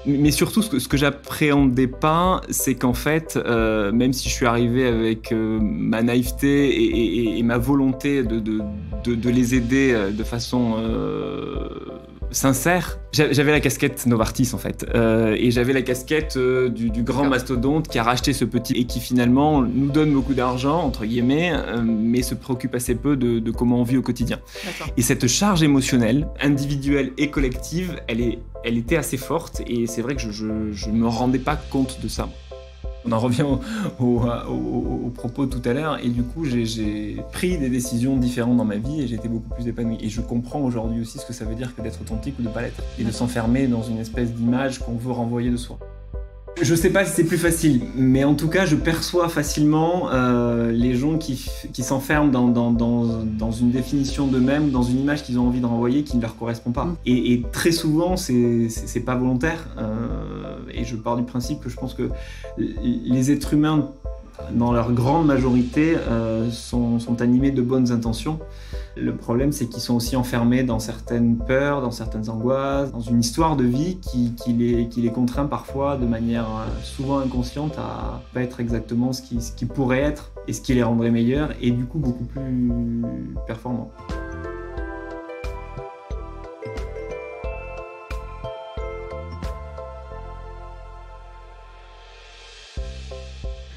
Mais surtout, ce que j'appréhendais pas, c'est qu'en fait, même si je suis arrivé avec ma naïveté et ma volonté de les aider de façon sincère, j'avais la casquette Novartis en fait. Et j'avais la casquette du grand mastodonte qui a racheté ce petit et qui finalement nous donne beaucoup d'argent, entre guillemets, mais se préoccupe assez peu de comment on vit au quotidien. D'accord. Et cette charge émotionnelle, individuelle et collective, elle était assez forte et c'est vrai que je me rendais pas compte de ça. On en revient au propos tout à l'heure et du coup j'ai pris des décisions différentes dans ma vie et j'étais beaucoup plus épanoui. Et je comprends aujourd'hui aussi ce que ça veut dire que d'être authentique ou de pas l'être et de s'enfermer dans une espèce d'image qu'on veut renvoyer de soi. Je sais pas si c'est plus facile, mais en tout cas, je perçois facilement les gens qui s'enferment dans une définition d'eux-mêmes, dans une image qu'ils ont envie de renvoyer qui ne leur correspond pas. Et très souvent, c'est pas volontaire. Et je pars du principe que je pense que les êtres humains, dans leur grande majorité, sont animés de bonnes intentions. Le problème, c'est qu'ils sont aussi enfermés dans certaines peurs, dans certaines angoisses, dans une histoire de vie qui les contraint parfois de manière souvent inconsciente à pas être exactement ce qui pourrait être et ce qui les rendrait meilleurs et du coup beaucoup plus performants.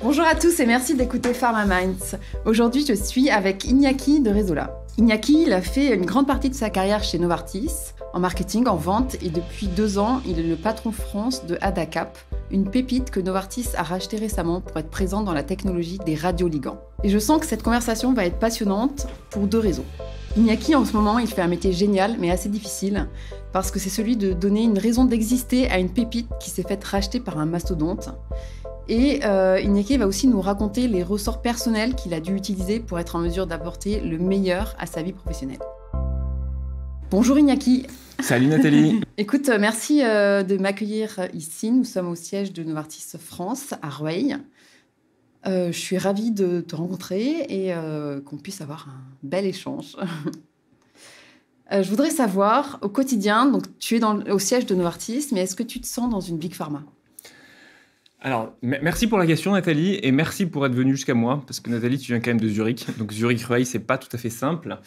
Bonjour à tous et merci d'écouter Pharma Minds. Aujourd'hui, je suis avec Iñaki de Resola. Iñaki, il a fait une grande partie de sa carrière chez Novartis, en marketing, en vente, et depuis 2 ans, il est le patron France de Adacap, une pépite que Novartis a rachetée récemment pour être présent dans la technologie des radioligands. Et je sens que cette conversation va être passionnante pour 2 raisons. Iñaki, en ce moment, il fait un métier génial, mais assez difficile, parce que c'est celui de donner une raison d'exister à une pépite qui s'est faite racheter par un mastodonte. Et Iñaki va aussi nous raconter les ressorts personnels qu'il a dû utiliser pour être en mesure d'apporter le meilleur à sa vie professionnelle. Bonjour Iñaki. Salut Nathalie. Écoute, merci de m'accueillir ici. Nous sommes au siège de Novartis France, à Rueil. Je suis ravie de te rencontrer et qu'on puisse avoir un bel échange. Je voudrais savoir, au quotidien, donc tu es au siège de Novartis, mais est-ce que tu te sens dans une Big Pharma ? Alors, merci pour la question Nathalie et merci pour être venue jusqu'à moi parce que Nathalie, tu viens quand même de Zurich, donc Zurich-Rueil, c'est pas tout à fait simple.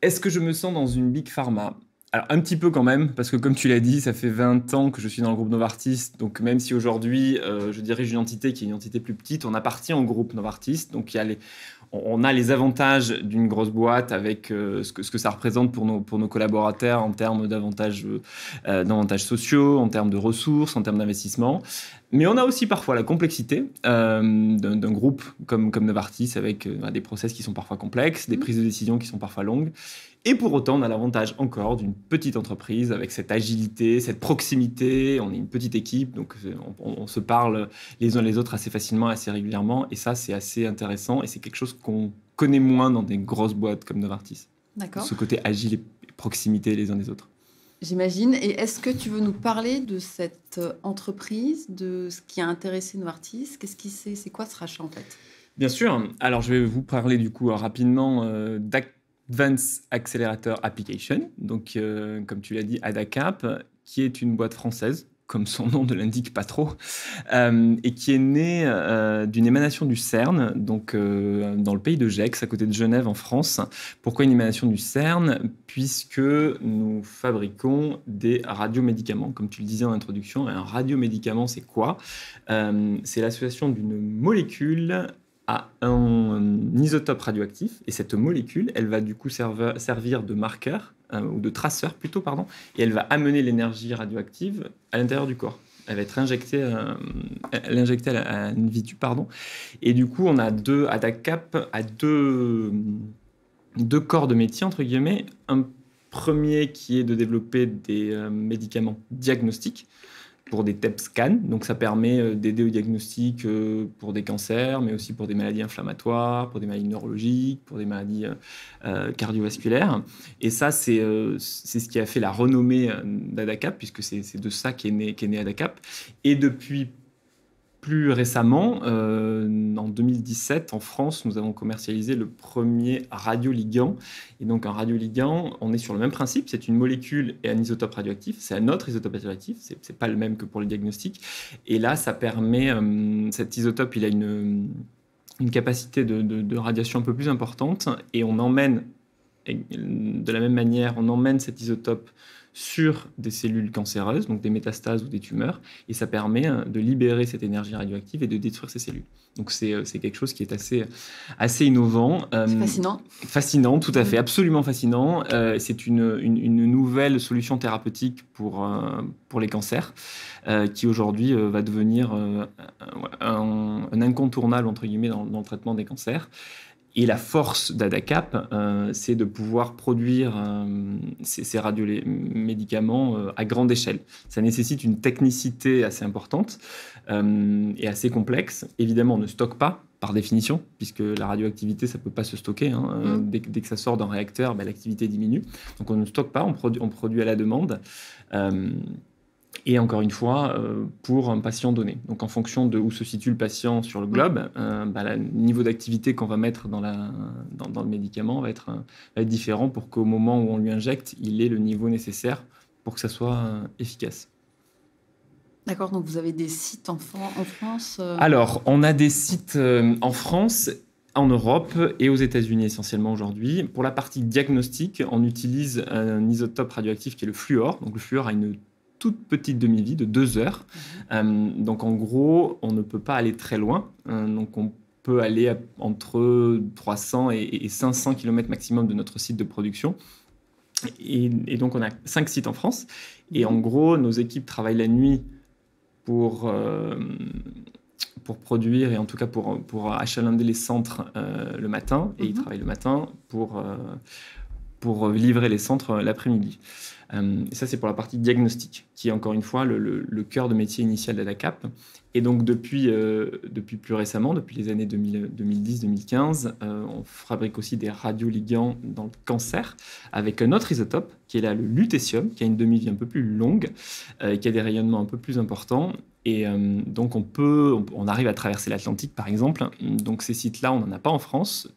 Est-ce que je me sens dans une Big Pharma ? Alors, un petit peu quand même, parce que comme tu l'as dit, ça fait 20 ans que je suis dans le groupe Novartis, donc même si aujourd'hui, je dirige une entité qui est une entité plus petite, on appartient au groupe Novartis, donc on a les avantages d'une grosse boîte avec ce que ça représente pour nos collaborateurs en termes d'avantages sociaux, en termes de ressources, en termes d'investissement. Mais on a aussi parfois la complexité d'un groupe comme Novartis avec des process qui sont parfois complexes, des prises de décision qui sont parfois longues. Et pour autant, on a l'avantage encore d'une petite entreprise avec cette agilité, cette proximité. On est une petite équipe, donc on se parle les uns les autres assez facilement, assez régulièrement. Et ça, c'est assez intéressant et c'est quelque chose qu'on connaît moins dans des grosses boîtes comme Novartis. D'accord. Ce côté agile et proximité les uns des autres. J'imagine. Et est-ce que tu veux nous parler de cette entreprise, de ce qui a intéressé Novartis ? C'est quoi ce rachat en fait ? Bien sûr. Alors, je vais vous parler du coup rapidement d'Advanced Accelerator Application, donc comme tu l'as dit, Adacap, qui est une boîte française, comme son nom ne l'indique pas trop, et qui est née d'une émanation du CERN, donc dans le pays de Gex, à côté de Genève en France. Pourquoi une émanation du CERN ? Puisque nous fabriquons des radiomédicaments, comme tu le disais en introduction. Un radiomédicament, c'est quoi ? C'est l'association d'une molécule à un isotope radioactif, et cette molécule, elle va du coup servir de marqueur, ou de traceur plutôt, pardon, et elle va amener l'énergie radioactive à l'intérieur du corps. Elle va être injectée à in vitu, pardon. Et du coup, on a Adacap a deux corps de métier, entre guillemets. Un premier qui est de développer des médicaments diagnostiques, pour des TEP scans, donc ça permet d'aider au diagnostic pour des cancers, mais aussi pour des maladies inflammatoires, pour des maladies neurologiques, pour des maladies cardiovasculaires. Et ça, c'est ce qui a fait la renommée d'Adacap, puisque c'est de ça qu'est né Adacap. Et depuis plus récemment, en 2017, en France, nous avons commercialisé le premier radioligand. Et donc, un radioligand, on est sur le même principe. C'est une molécule et un isotope radioactif. C'est un autre isotope radioactif. C'est pas le même que pour le diagnostic. Et là, ça permet... cet isotope, il a une capacité de radiation un peu plus importante. Et on emmène, de la même manière, on emmène cet isotope sur des cellules cancéreuses, donc des métastases ou des tumeurs, et ça permet de libérer cette énergie radioactive et de détruire ces cellules. Donc c'est quelque chose qui est assez innovant. C'est fascinant. Fascinant, tout à fait, absolument fascinant. C'est une nouvelle solution thérapeutique pour les cancers, qui aujourd'hui va devenir un incontournable, entre guillemets, dans le traitement des cancers. Et la force d'Adacap, c'est de pouvoir produire ces radiomédicaments à grande échelle. Ça nécessite une technicité assez importante et assez complexe. Évidemment, on ne stocke pas, par définition, puisque la radioactivité, ça ne peut pas se stocker. Dès que ça sort d'un réacteur, l'activité diminue. Donc on ne stocke pas, on produit à la demande. Et encore une fois, pour un patient donné. Donc, en fonction de où se situe le patient sur le globe, le niveau d'activité qu'on va mettre dans le médicament va être différent pour qu'au moment où on lui injecte, il ait le niveau nécessaire pour que ça soit efficace. D'accord, donc vous avez des sites en France Alors, on a des sites en France, en Europe et aux États-Unis essentiellement aujourd'hui. Pour la partie diagnostic, on utilise un isotope radioactif qui est le fluor. Donc, le fluor a une toute petite demi-vie de 2 heures. Donc en gros, on ne peut pas aller très loin. Donc on peut aller entre 300 et 500 km maximum de notre site de production. Et donc on a 5 sites en France. Et en gros, nos équipes travaillent la nuit pour produire et en tout cas pour achalander les centres le matin. Et ils travaillent le matin pour livrer les centres l'après-midi. Et ça, c'est pour la partie diagnostic, qui est encore une fois le cœur de métier initial d'Adacap. Et donc, depuis plus récemment, depuis les années 2010-2015, on fabrique aussi des radioligands dans le cancer avec un autre isotope, qui est là le lutécium, qui a une demi-vie un peu plus longue, qui a des rayonnements un peu plus importants. Et donc, on arrive à traverser l'Atlantique, par exemple. Donc, ces sites-là, on n'en a pas en France.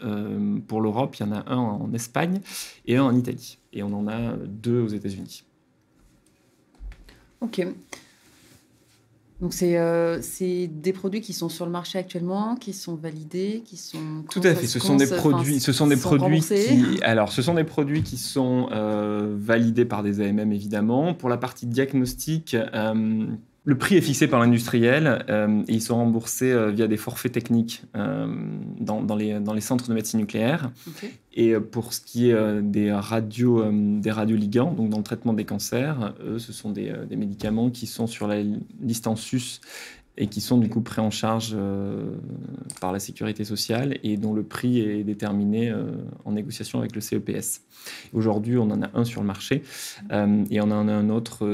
Pour l'Europe, il y en a un en Espagne et un en Italie. Et on en a 2 aux États-Unis. Ok. Donc, c'est des produits qui sont sur le marché actuellement, qui sont validés, qui sont... Tout à fait. Ce sont des produits qui sont validés par des AMM, évidemment. Pour la partie diagnostic... le prix est fixé par l'industriel et ils sont remboursés via des forfaits techniques dans les centres de médecine nucléaire. Okay. Et pour ce qui est des radioligands, donc dans le traitement des cancers, ce sont des médicaments qui sont sur la liste en sus et qui sont du coup pris en charge par la sécurité sociale et dont le prix est déterminé en négociation avec le CEPS. Aujourd'hui, on en a un sur le marché et on en a un autre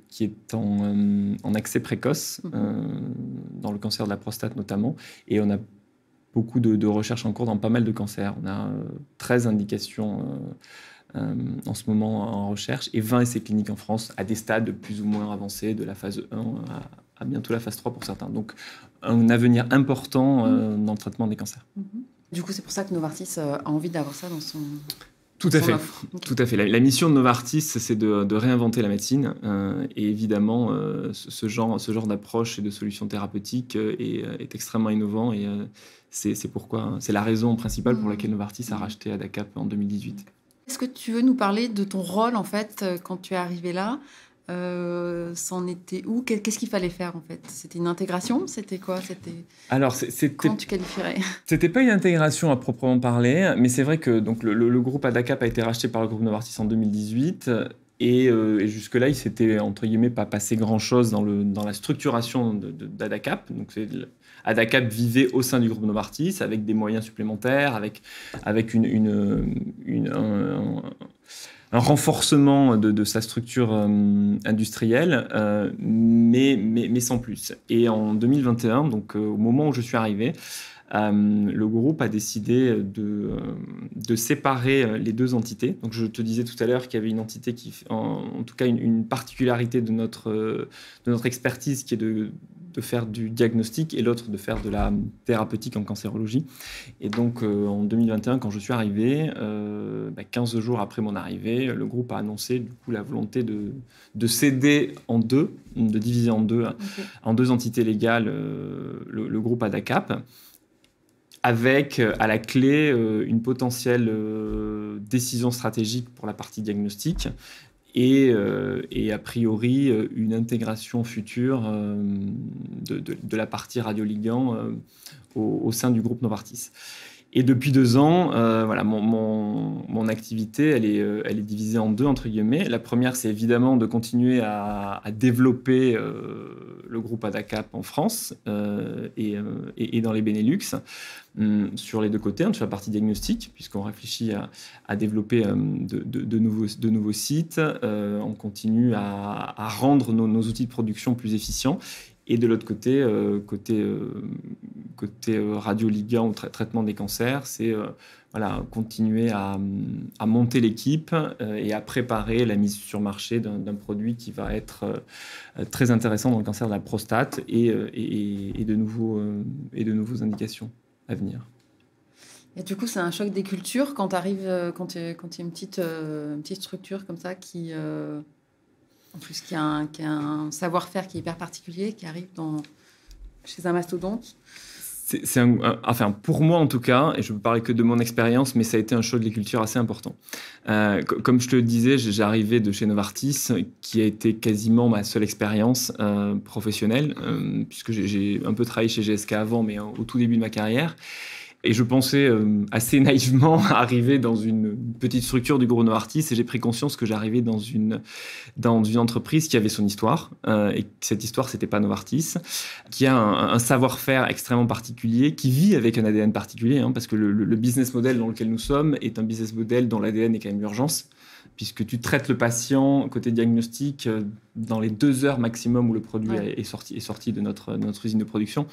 qui est en accès précoce, dans le cancer de la prostate notamment, et on a beaucoup de recherches en cours dans pas mal de cancers. On a 13 indications en ce moment en recherche et 20 essais cliniques en France à des stades plus ou moins avancés, de la phase 1 à bientôt la phase 3 pour certains. Donc, un avenir important dans le traitement des cancers. Du coup, c'est pour ça que Novartis a envie d'avoir ça dans son... Tout à fait. Okay. Tout à fait. La mission de Novartis, c'est de réinventer la médecine. Et évidemment, ce genre d'approche et de solutions thérapeutiques est extrêmement innovant. Et c'est pourquoi, c'est la raison principale pour laquelle Novartis a racheté Adacap en 2018. Est-ce que tu veux nous parler de ton rôle, en fait, quand tu es arrivé là ? C'en était où ? Qu'est-ce qu'il fallait faire en fait ? C'était une intégration ? C'était quoi ? Alors, comment tu qualifierais ? C'était pas une intégration à proprement parler, mais c'est vrai que donc, le groupe Adacap a été racheté par le groupe Novartis en 2018 et jusque-là, il s'était entre guillemets pas passé grand-chose dans la structuration d'Adacap. Donc, Adacap vivait au sein du groupe Novartis avec des moyens supplémentaires, avec un renforcement de sa structure industrielle, mais sans plus. Et en 2021, donc au moment où je suis arrivé, le groupe a décidé de séparer les 2 entités. Donc je te disais tout à l'heure qu'il y avait une entité qui, en tout cas une particularité de notre expertise, qui est de faire du diagnostic et l'autre de faire de la thérapeutique en cancérologie. Et donc, en 2021, quand je suis arrivé, 15 jours après mon arrivée, le groupe a annoncé du coup la volonté de céder en deux, de diviser en deux, en deux entités légales, le groupe ADACAP, avec à la clé une potentielle décision stratégique pour la partie diagnostic et a priori une intégration future de la partie radioligand au sein du groupe Novartis. Et depuis 2 ans, voilà, mon activité, elle est divisée en deux, entre guillemets. La première, c'est évidemment de continuer à développer le groupe ADACAP en France et dans les Benelux, sur les deux côtés, sur la partie diagnostic, puisqu'on réfléchit à développer de nouveaux sites. On continue à rendre nos outils de production plus efficients. Et de l'autre côté, côté radioligand ou traitement des cancers, c'est voilà, continuer à monter l'équipe et à préparer la mise sur marché d'un produit qui va être très intéressant dans le cancer de la prostate et de nouveaux indications à venir. Et du coup, c'est un choc des cultures quand tu arrives, quand il y a une petite structure comme ça qui... En plus, qui a un savoir-faire qui est hyper particulier, qui arrive chez un mastodonte. Enfin, pour moi en tout cas, et je ne peux parler que de mon expérience, mais ça a été un choc des cultures assez important. Comme je te le disais, j'arrivais de chez Novartis, qui a été quasiment ma seule expérience professionnelle, puisque j'ai un peu travaillé chez GSK avant, mais au tout début de ma carrière. Et je pensais assez naïvement arriver dans une petite structure du groupe Novartis, et j'ai pris conscience que j'arrivais dans une entreprise qui avait son histoire, et que cette histoire, c'était pas Novartis, qui a un savoir-faire extrêmement particulier, qui vit avec un ADN particulier, parce que le business model dans lequel nous sommes est un business model dont l'ADN est quand même l'urgence, puisque tu traites le patient côté diagnostic dans les 2 heures maximum où le produit est sorti de notre usine de production.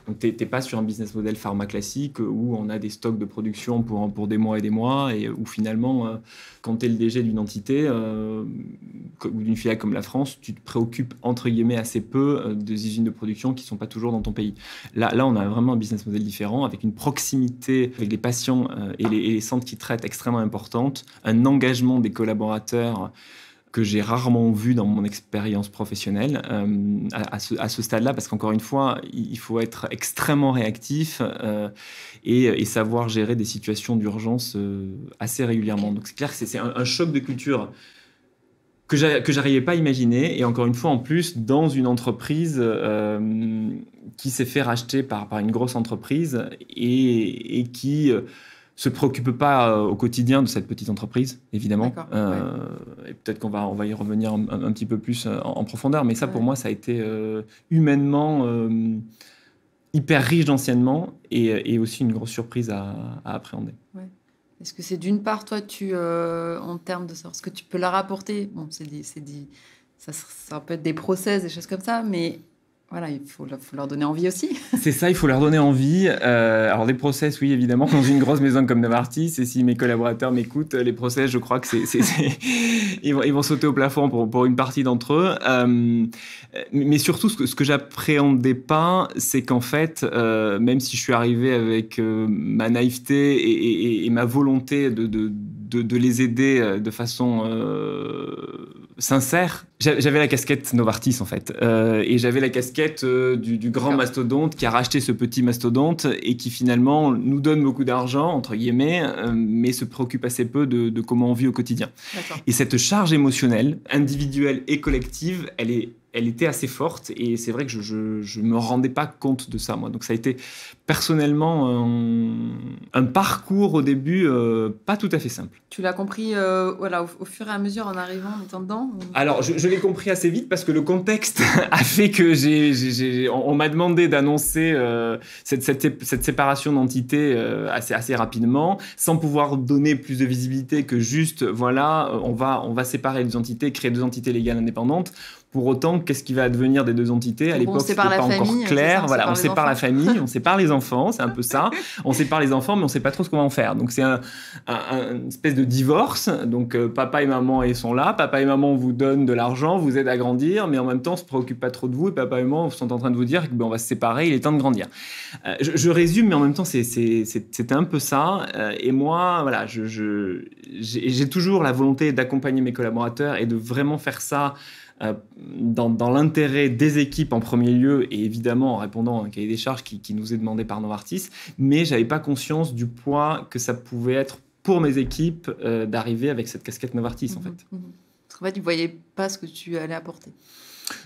Donc, tu n'es pas sur un business model pharma classique où on a des stocks de production pour des mois et des mois, et où finalement, quand tu es le DG d'une entité ou d'une filiale comme la France, tu te préoccupes entre guillemets assez peu des usines de production qui ne sont pas toujours dans ton pays. Là, on a vraiment un business model différent, avec une proximité avec les patients et les centres qui traitent extrêmement importante, un engagement des collaborateurs que j'ai rarement vu dans mon expérience professionnelle à ce stade-là, parce qu'encore une fois, il faut être extrêmement réactif et savoir gérer des situations d'urgence assez régulièrement. Donc c'est clair que c'est un choc de culture que j'arrivais pas à imaginer, et encore une fois, en plus, dans une entreprise qui s'est fait racheter par une grosse entreprise et qui... se préoccupe pas au quotidien de cette petite entreprise, évidemment. Et peut-être qu'on va y revenir un petit peu plus en profondeur. Mais ça, pour moi, ça a été humainement hyper riche d'anciennement et aussi une grosse surprise à appréhender. Ouais. Est-ce que c'est d'une part, toi, en termes de savoir ce que tu peux leur apporter, bon, ça peut être des process, des choses comme ça, mais... Voilà, il faut leur donner envie aussi. C'est ça, il faut leur donner envie. Alors, des process, oui, évidemment, dans une grosse maison comme Novartis. Et si mes collaborateurs m'écoutent, les process, je crois que ils vont sauter au plafond pour une partie d'entre eux. Mais surtout, ce que j'appréhendais pas, c'est qu'en fait, même si je suis arrivé avec ma naïveté et ma volonté de les aider de façon sincère, j'avais la casquette Novartis en fait, et j'avais la casquette du grand mastodonte qui a racheté ce petit mastodonte et qui finalement nous donne beaucoup d'argent entre guillemets, mais se préoccupe assez peu de comment on vit au quotidien. D'accord. Et cette charge émotionnelle, individuelle et collective, elle était assez forte, et c'est vrai que je me rendais pas compte de ça, moi. Donc ça a été personnellement un parcours au début pas tout à fait simple. Tu l'as compris au fur et à mesure en arrivant, en étant dedans ou... Alors je l'ai compris assez vite parce que le contexte a fait que on m'a demandé d'annoncer cette séparation d'entités assez rapidement, sans pouvoir donner plus de visibilité que juste voilà, on va séparer les entités, créer 2 entités légales indépendantes. Pour autant, qu'est-ce qui va advenir des deux entités? À l'époque, c'était pas encore clair. Voilà, on sépare la famille, on sépare les enfants, c'est un peu ça. On sépare les enfants, mais on sait pas trop ce qu'on va en faire. Donc c'est une espèce de divorce. Donc papa et maman ils sont là, papa et maman vous donnent de l'argent, vous aident à grandir, mais en même temps on se préoccupe pas trop de vous. Et papa et maman sont en train de vous dire on va se séparer, il est temps de grandir. Je résume, mais en même temps c'était un peu ça. Et moi, voilà, j'ai toujours la volonté d'accompagner mes collaborateurs et de vraiment faire ça dans l'intérêt des équipes en premier lieu, et évidemment en répondant à un cahier des charges qui nous est demandé par Novartis, mais j'avais pas conscience du poids que ça pouvait être pour mes équipes d'arriver avec cette casquette Novartis en fait. En fait, tu voyais pas ce que tu allais apporter.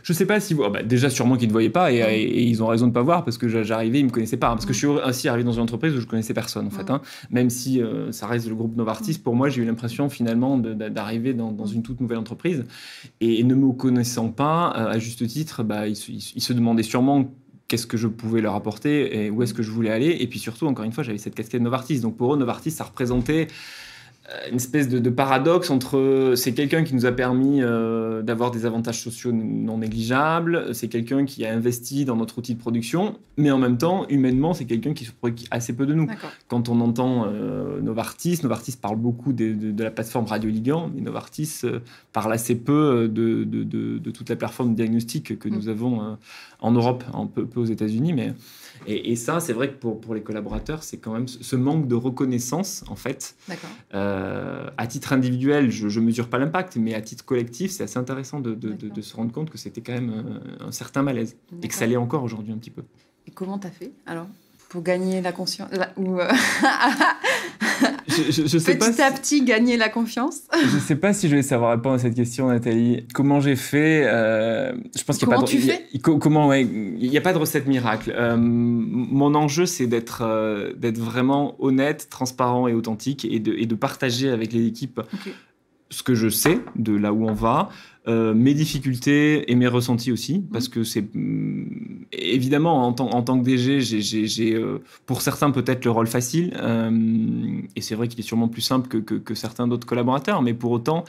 Je sais pas si déjà sûrement qu'ils ne voyaient pas et ils ont raison de pas voir parce que j'arrivais, ils me connaissaient pas, parce que je suis aussi arrivé dans une entreprise où je connaissais personne en fait, même si ça reste le groupe Novartis. Pour moi, j'ai eu l'impression finalement d'arriver dans une toute nouvelle entreprise et ne me connaissant pas à juste titre, ils se demandaient sûrement qu'est-ce que je pouvais leur apporter et où est-ce que je voulais aller, et puis surtout encore une fois j'avais cette casquette Novartis, donc pour eux Novartis ça représentait une espèce de paradoxe entre c'est quelqu'un qui nous a permis d'avoir des avantages sociaux non négligeables, c'est quelqu'un qui a investi dans notre outil de production, mais en même temps, humainement, c'est quelqu'un qui se préoccupe assez peu de nous. Quand on entend Novartis parle beaucoup de la plateforme Radioligand, mais Novartis parle assez peu de toute la plateforme diagnostique que nous avons en Europe, un peu aux États-Unis, mais... Et ça, c'est vrai que pour les collaborateurs, c'est quand même ce manque de reconnaissance, en fait. À titre individuel, je ne mesure pas l'impact, mais à titre collectif, c'est assez intéressant de se rendre compte que c'était quand même un certain malaise. Et que ça l'est encore aujourd'hui un petit peu. Et comment tu as fait, alors, pour gagner la conscience je sais petit à petit gagner la confiance. Je ne sais pas si je vais savoir répondre à cette question, Nathalie. Comment j'ai fait Je pense qu'il n'y a pas de... Il n'y a pas de recette miracle. Mon enjeu, c'est d'être vraiment honnête, transparent et authentique, et de partager avec les équipes ce que je sais de là où on va, mes difficultés et mes ressentis aussi, parce que c'est évidemment en tant que DG, j'ai pour certains peut-être le rôle facile, et c'est vrai qu'il est sûrement plus simple que certains d'autres collaborateurs, mais pour autant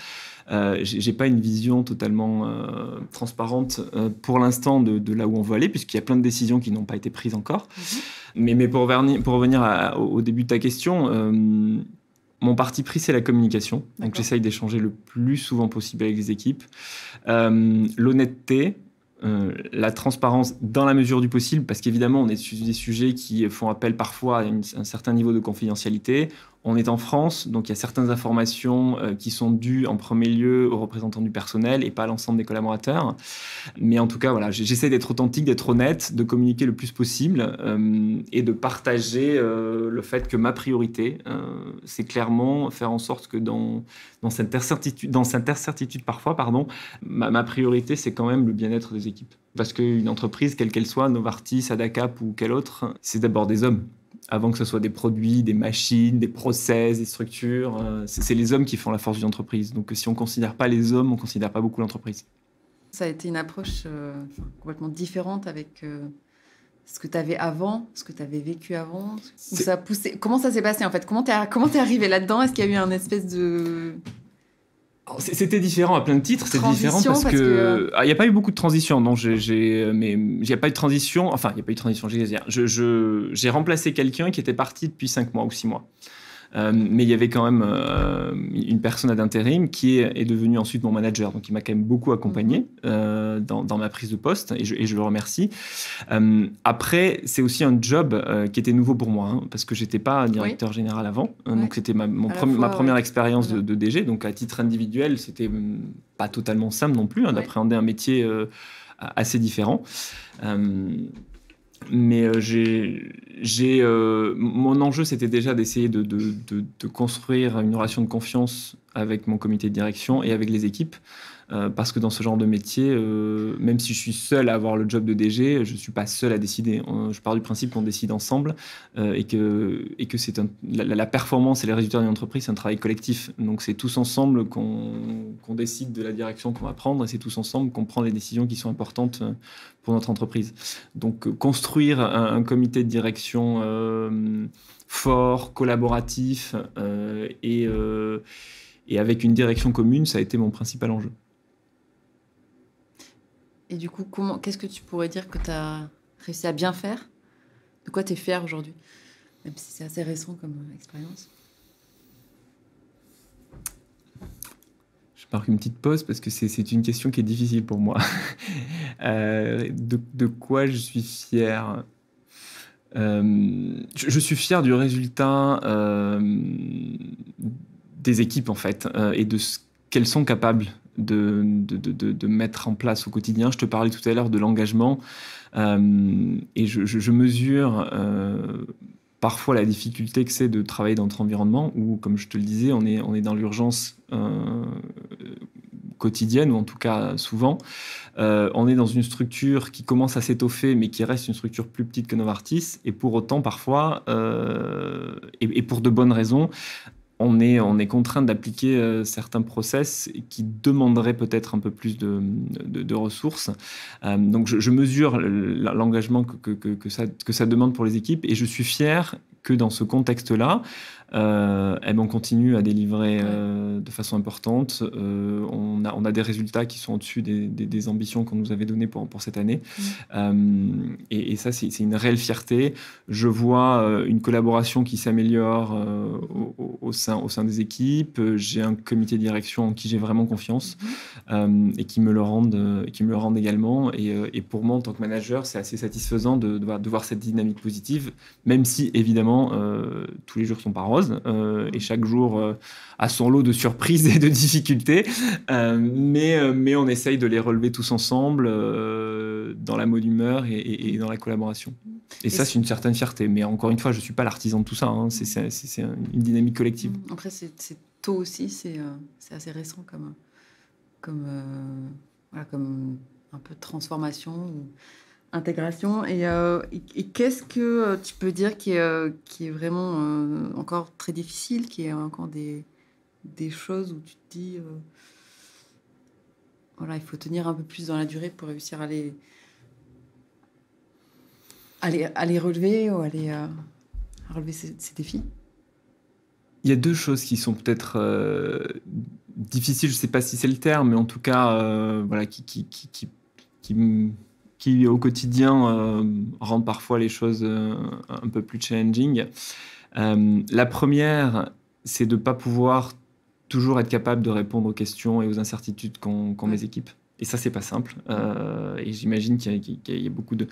j'ai pas une vision totalement transparente pour l'instant de là où on veut aller, puisqu'il y a plein de décisions qui n'ont pas été prises encore. Mais pour revenir au début de ta question, mon parti pris, c'est la communication. Donc, j'essaye d'échanger le plus souvent possible avec les équipes. L'honnêteté, la transparence dans la mesure du possible, parce qu'évidemment, on est sur des sujets qui font appel parfois à un certain niveau de confidentialité. On est en France, donc il y a certaines informations qui sont dues en premier lieu aux représentants du personnel et pas à l'ensemble des collaborateurs. Mais en tout cas, voilà, j'essaie d'être authentique, d'être honnête, de communiquer le plus possible et de partager le fait que ma priorité, c'est clairement faire en sorte que dans cette incertitude parfois, ma priorité, c'est quand même le bien-être des équipes. Parce qu'une entreprise, quelle qu'elle soit, Novartis, Adacap ou quelle autre, c'est d'abord des hommes. Avant que ce soit des produits, des machines, des process, des structures, c'est les hommes qui font la force d'une entreprise. Donc si on ne considère pas les hommes, on ne considère pas beaucoup l'entreprise. Ça a été une approche complètement différente avec ce que tu avais avant, ce que tu avais vécu avant. Ça a poussé... Comment ça s'est passé en fait? Comment t'es arrivé là-dedans? Est-ce qu'il y a eu un espèce de... C'était différent à plein de titres. C'est différent parce que il n'y a pas eu beaucoup de transition. Non, mais il n'y a pas eu de transition. Enfin, il n'y a pas eu de transition. J'ai remplacé quelqu'un qui était parti depuis 5 mois ou 6 mois. Mais il y avait quand même une personne d'intérim qui est devenue ensuite mon manager. Donc, il m'a quand même beaucoup accompagné dans ma prise de poste et je le remercie. Après, c'est aussi un job qui était nouveau pour moi parce que je n'étais pas directeur général avant. Donc, c'était ma première expérience de DG. Donc, à titre individuel, c'était pas totalement simple non plus d'appréhender un métier assez différent. Mais mon enjeu, c'était déjà d'essayer de construire une relation de confiance avec mon comité de direction et avec les équipes. Parce que dans ce genre de métier, même si je suis seul à avoir le job de DG, je ne suis pas seul à décider. Je pars du principe qu'on décide ensemble et que c'est la performance et les résultats d'une entreprise, c'est un travail collectif. Donc c'est tous ensemble qu'on décide de la direction qu'on va prendre et c'est tous ensemble qu'on prend les décisions qui sont importantes pour notre entreprise. Donc construire un comité de direction fort, collaboratif et avec une direction commune, ça a été mon principal enjeu. Et du coup, qu'est-ce que tu pourrais dire que tu as réussi à bien faire? De quoi tu es fier aujourd'hui? Même si c'est assez récent comme expérience. Je marque une petite pause parce que c'est une question qui est difficile pour moi. De quoi je suis fier? Je suis fier du résultat des équipes, en fait, et de ce qu'elles sont capables de mettre en place au quotidien. Je te parlais tout à l'heure de l'engagement, et je mesure parfois la difficulté que c'est de travailler dans notre environnement où, comme je te le disais, on est dans l'urgence quotidienne, ou en tout cas souvent. On est dans une structure qui commence à s'étoffer, mais qui reste une structure plus petite que Novartis. Et pour autant, parfois, et pour de bonnes raisons, on est contraint d'appliquer certains process qui demanderaient peut-être un peu plus de ressources. Donc, je mesure l'engagement que ça demande pour les équipes, et je suis fier que dans ce contexte-là, on continue à délivrer de façon importante. On a des résultats qui sont au-dessus des ambitions qu'on nous avait données pour cette année. Et ça, c'est une réelle fierté. Je vois une collaboration qui s'améliore au sein des équipes. J'ai un comité de direction en qui j'ai vraiment confiance, et qui me le rendent également. Et pour moi, en tant que manager, c'est assez satisfaisant de voir cette dynamique positive, même si, évidemment, tous les jours sont pas roses, et chaque jour a son lot de surprises et de difficultés, mais on essaye de les relever tous ensemble, dans la bonne humeur et dans la collaboration. Et ça, c'est une certaine fierté. Mais encore une fois, je ne suis pas l'artisan de tout ça, hein. C'est une dynamique collective. Après, c'est tôt aussi, c'est assez récent comme un peu de transformation ou intégration. Et qu'est-ce que tu peux dire qui est vraiment encore très difficile, qui est encore des choses où tu te dis voilà, il faut tenir un peu plus dans la durée pour réussir à les relever ou à relever ces défis? Il y a deux choses qui sont peut-être difficiles, je ne sais pas si c'est le terme, mais en tout cas, voilà, qui au quotidien rendent parfois les choses un peu plus challenging. La première, c'est de ne pas pouvoir toujours être capable de répondre aux questions et aux incertitudes qu'ont mes équipes. Et ça, c'est pas simple. Et j'imagine qu'il y a beaucoup de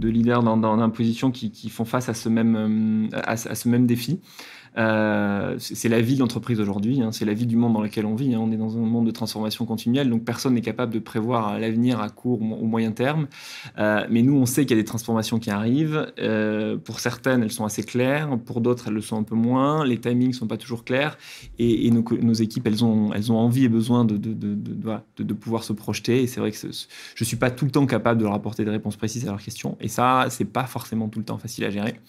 leaders dans la position qui font face à ce même défi. C'est la vie de l'entreprise aujourd'hui, hein, c'est la vie du monde dans lequel on vit, hein. On est dans un monde de transformation continuelle, donc personne n'est capable de prévoir l'avenir à court ou moyen terme. Mais nous, on sait qu'il y a des transformations qui arrivent. Pour certaines, elles sont assez claires. Pour d'autres, elles le sont un peu moins. Les timings sont pas toujours clairs. Et nos équipes, elles ont envie et besoin de pouvoir se projeter. Et c'est vrai que je suis pas tout le temps capable de leur apporter des réponses précises à leurs questions. Et ça, c'est pas forcément tout le temps facile à gérer.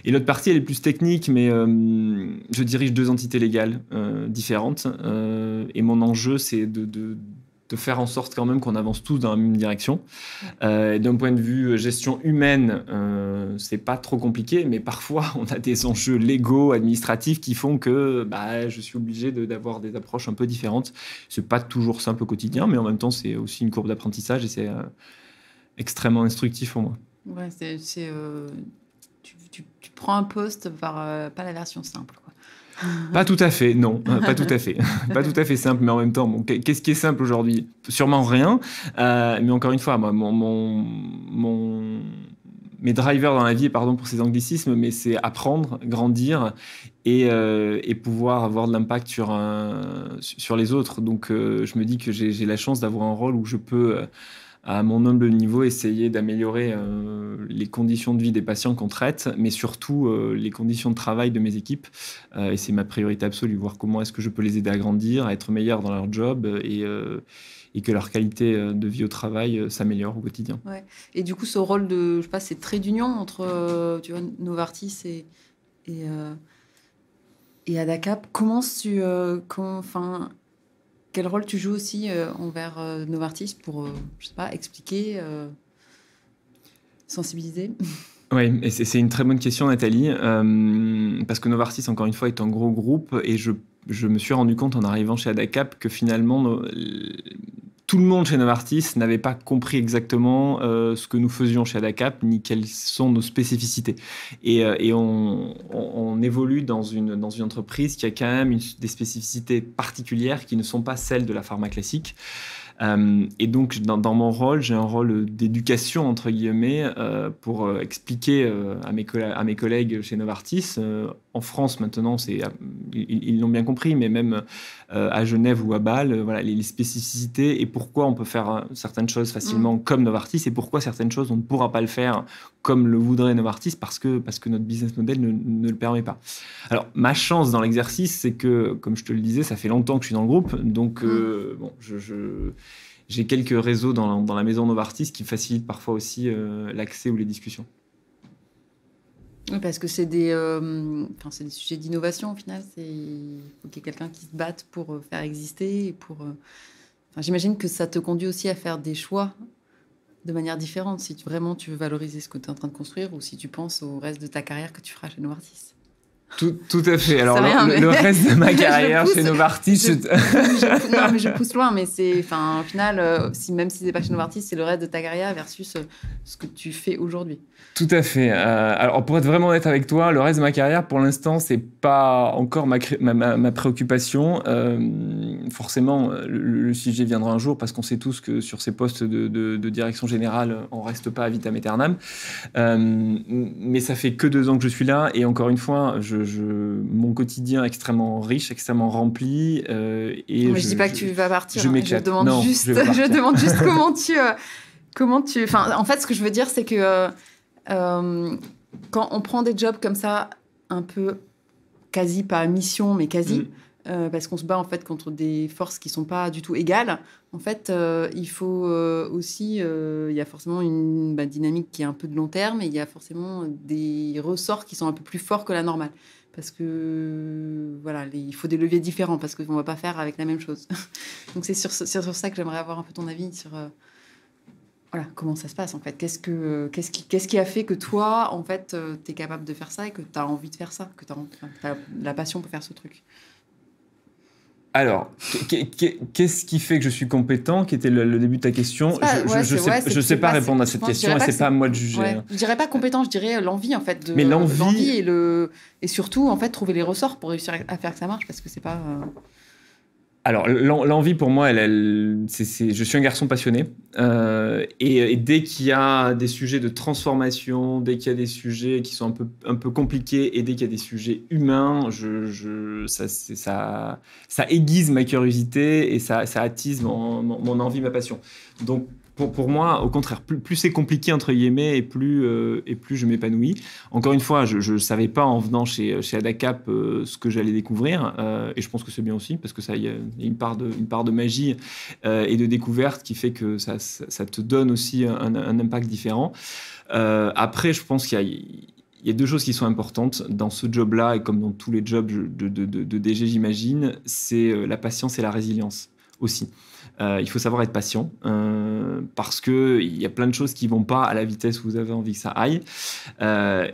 Et l'autre partie, elle est plus technique, mais je dirige 2 entités légales différentes. Et mon enjeu, c'est de faire en sorte quand même qu'on avance tous dans la même direction. D'un point de vue gestion humaine, c'est pas trop compliqué, mais parfois, on a des enjeux légaux, administratifs qui font que je suis obligé d'avoir des approches un peu différentes. C'est pas toujours simple au quotidien, mais en même temps, c'est aussi une courbe d'apprentissage et c'est extrêmement instructif pour moi. Ouais, tu prends un poste par pas la version simple, quoi. Pas tout à fait, non, pas tout à fait. Pas tout à fait simple, mais en même temps, bon, qu'est-ce qui est simple aujourd'hui? Sûrement rien. Mais encore une fois, moi, mes drivers dans la vie, pardon pour ces anglicismes, mais c'est apprendre, grandir et pouvoir avoir de l'impact sur les autres. Donc, je me dis que j'ai la chance d'avoir un rôle où je peux, à mon humble niveau, essayer d'améliorer les conditions de vie des patients qu'on traite, mais surtout les conditions de travail de mes équipes. Et c'est ma priorité absolue, voir comment est-ce que je peux les aider à grandir, à être meilleurs dans leur job et que leur qualité de vie au travail s'améliore au quotidien. Ouais. Et du coup, ce rôle de, je sais pas, c'est trait d'union entre Novartis et ADACAP. Quel rôle tu joues aussi envers Novartis pour, je sais pas, expliquer, sensibiliser? Oui, et c'est une très bonne question, Nathalie, parce que Novartis, encore une fois, est un gros groupe et je me suis rendu compte en arrivant chez ADACAP que finalement, tout le monde chez Novartis n'avait pas compris exactement ce que nous faisions chez Adacap, ni quelles sont nos spécificités. Et on évolue dans une entreprise qui a quand même des spécificités particulières qui ne sont pas celles de la pharma classique. Et donc, dans mon rôle, j'ai un rôle d'éducation, entre guillemets, pour expliquer à mes collègues chez Novartis. En France, maintenant, ils l'ont bien compris, mais même à Genève ou à Bâle, voilà, les spécificités et pourquoi on peut faire certaines choses facilement comme Novartis et pourquoi certaines choses, on ne pourra pas le faire comme le voudrait Novartis parce que notre business model ne le permet pas. Alors, ma chance dans l'exercice, c'est que, comme je te le disais, ça fait longtemps que je suis dans le groupe, donc bon, j'ai quelques réseaux dans la maison Novartis qui facilitent parfois aussi l'accès ou les discussions. Oui, parce que c'est des sujets d'innovation au final. Il faut qu'il y ait quelqu'un qui se batte pour faire exister. Et j'imagine que ça te conduit aussi à faire des choix de manière différente si vraiment tu veux valoriser ce que tu es en train de construire ou si tu penses au reste de ta carrière que tu feras chez Novartis. Tout à fait. Alors, le reste de ma carrière chez Novartis... Non, mais je pousse loin, mais au final, même si c'est pas chez Novartis, c'est le reste de ta carrière versus ce que tu fais aujourd'hui. Tout à fait. Alors, pour être vraiment honnête avec toi, le reste de ma carrière, pour l'instant, c'est pas encore ma préoccupation. Forcément, le sujet viendra un jour parce qu'on sait tous que sur ces postes de direction générale, on reste pas à vitam aeternam. Mais ça fait que 2 ans que je suis là et encore une fois, mon quotidien est extrêmement riche, extrêmement rempli. Mais je dis pas que tu vas partir. Je m'éclate. Je demande juste comment tu. Enfin, en fait, ce que je veux dire, c'est que quand on prend des jobs comme ça, un peu quasi pas mission, mais quasi, parce qu'on se bat en fait contre des forces qui sont pas du tout égales. En fait, il faut aussi, il y a forcément une dynamique qui est un peu de long terme, et il y a forcément des ressorts qui sont un peu plus forts que la normale. Parce que voilà, il faut des leviers différents parce qu'on va pas faire avec la même chose. Donc c'est sur ça que j'aimerais avoir un peu ton avis sur voilà, comment ça se passe en fait. Qu'est-ce qui a fait que toi, en fait, tu es capable de faire ça et que tu as envie de faire ça, que tu as la passion pour faire ce truc? Alors, qu'est-ce qui fait que je suis compétent, qui était le début de ta question? Je sais pas répondre à cette question et c'est pas à moi de juger. Ouais. Je dirais pas compétent, je dirais l'envie en fait. Mais l'envie et surtout en fait trouver les ressorts pour réussir à faire que ça marche parce que c'est pas. Alors, l'envie pour moi, je suis un garçon passionné et dès qu'il y a des sujets de transformation, dès qu'il y a des sujets qui sont un peu compliqués et dès qu'il y a des sujets humains, ça aiguise ma curiosité et ça attise mon envie, ma passion. Donc, pour moi, au contraire, plus c'est compliqué, entre guillemets, et plus je m'épanouis. Encore une fois, je ne savais pas en venant chez Adacap ce que j'allais découvrir, et je pense que c'est bien aussi, parce que ça, il y a une part de magie et de découverte qui fait que ça te donne aussi un impact différent. Après, je pense qu'il y a 2 choses qui sont importantes dans ce job-là, et comme dans tous les jobs de DG, j'imagine, c'est la patience et la résilience aussi. Il faut savoir être patient parce qu'il y a plein de choses qui ne vont pas à la vitesse où vous avez envie que ça aille.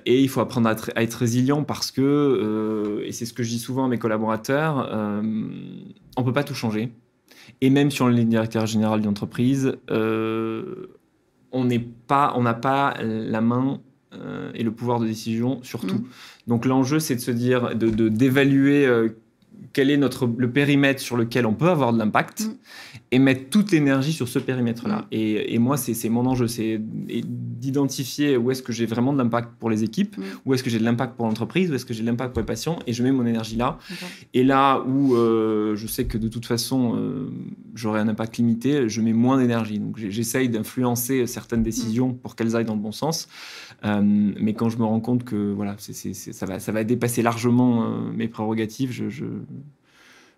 Et il faut apprendre à être résilient parce que, et c'est ce que je dis souvent à mes collaborateurs, on ne peut pas tout changer. Et même si on est directeur général d'une entreprise, on n'a pas la main et le pouvoir de décision sur tout. Donc l'enjeu, c'est de se dire, d'évaluer quel est le périmètre sur lequel on peut avoir de l'impact et mettre toute l'énergie sur ce périmètre-là. Et moi, c'est mon enjeu, c'est d'identifier où est-ce que j'ai vraiment de l'impact pour les équipes, où est-ce que j'ai de l'impact pour l'entreprise, où est-ce que j'ai de l'impact pour les patients, et je mets mon énergie là. Et là où je sais que de toute façon, j'aurai un impact limité, je mets moins d'énergie. Donc j'essaye d'influencer certaines décisions pour qu'elles aillent dans le bon sens. Mais quand je me rends compte que voilà, ça va dépasser largement mes prérogatives,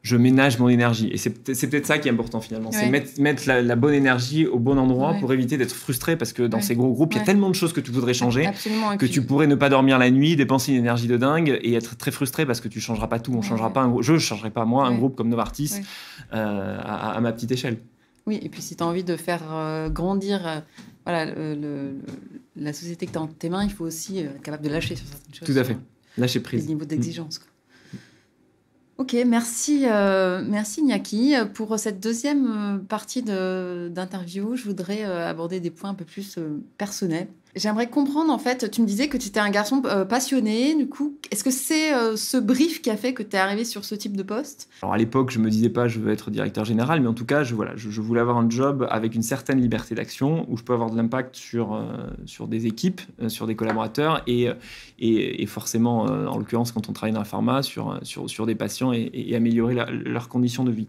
je ménage mon énergie. Et c'est peut-être ça qui est important finalement. C'est mettre la bonne énergie au bon endroit pour éviter d'être frustré parce que dans ces gros groupes, il y a tellement de choses que tu voudrais changer que tu pourrais ne pas dormir la nuit, dépenser une énergie de dingue et être très frustré parce que tu ne changeras pas tout. Je ne changerai pas moi un groupe comme Novartis à ma petite échelle. Oui, et puis si tu as envie de faire grandir la société que tu as entre tes mains, il faut aussi être capable de lâcher sur certaines choses. Tout à fait. Lâcher prise. Les niveaux d'exigence. Ok, merci, merci Iñaki. Pour cette deuxième partie d'interview, je voudrais aborder des points un peu plus personnels. J'aimerais comprendre, en fait, tu me disais que tu étais un garçon passionné, du coup, est-ce que c'est ce brief qui a fait que tu es arrivé sur ce type de poste? Alors à l'époque, je me disais pas je veux être directeur général, mais en tout cas, je voulais avoir un job avec une certaine liberté d'action où je peux avoir de l'impact sur des équipes, sur des collaborateurs et forcément, en l'occurrence, quand on travaille dans la pharma, sur des patients et améliorer leurs conditions de vie.